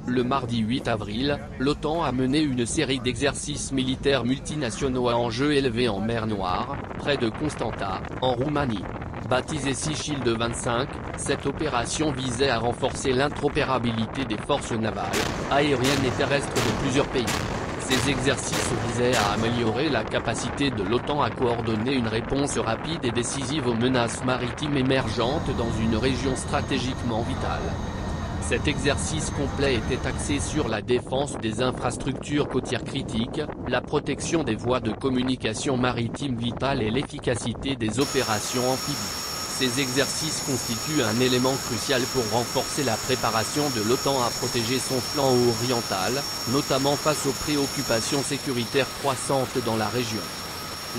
Le mardi 8 avril, l'OTAN a mené une série d'exercices militaires multinationaux à enjeux élevés en mer Noire, près de Constanta, en Roumanie. Baptisée Sea Shield 25, cette opération visait à renforcer l'interopérabilité des forces navales, aériennes et terrestres de plusieurs pays. Ces exercices visaient à améliorer la capacité de l'OTAN à coordonner une réponse rapide et décisive aux menaces maritimes émergentes dans une région stratégiquement vitale. Cet exercice complet était axé sur la défense des infrastructures côtières critiques, la protection des voies de communication maritime vitales et l'efficacité des opérations amphibies. Ces exercices constituent un élément crucial pour renforcer la préparation de l'OTAN à protéger son flanc oriental, notamment face aux préoccupations sécuritaires croissantes dans la région.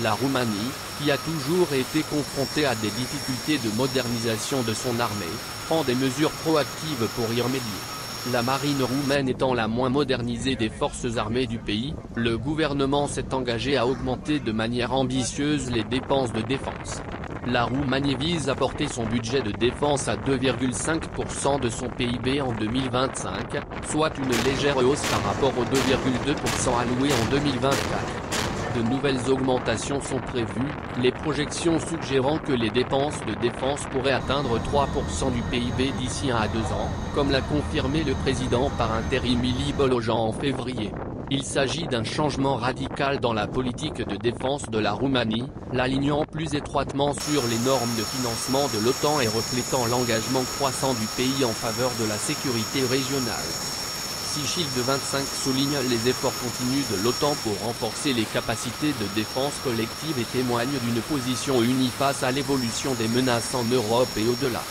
La Roumanie, qui a toujours été confrontée à des difficultés de modernisation de son armée, prend des mesures proactives pour y remédier. La marine roumaine étant la moins modernisée des forces armées du pays, le gouvernement s'est engagé à augmenter de manière ambitieuse les dépenses de défense. La Roumanie vise à porter son budget de défense à 2,5% de son PIB en 2025, soit une légère hausse par rapport aux 2,2% alloués en 2024. De nouvelles augmentations sont prévues, les projections suggérant que les dépenses de défense pourraient atteindre 3% du PIB d'ici 1 à 2 ans, comme l'a confirmé le président par intérim Ili Bolojan en février. Il s'agit d'un changement radical dans la politique de défense de la Roumanie, l'alignant plus étroitement sur les normes de financement de l'OTAN et reflétant l'engagement croissant du pays en faveur de la sécurité régionale. Sea Shield 25 souligne les efforts continus de l'OTAN pour renforcer les capacités de défense collective et témoigne d'une position unie face à l'évolution des menaces en Europe et au-delà.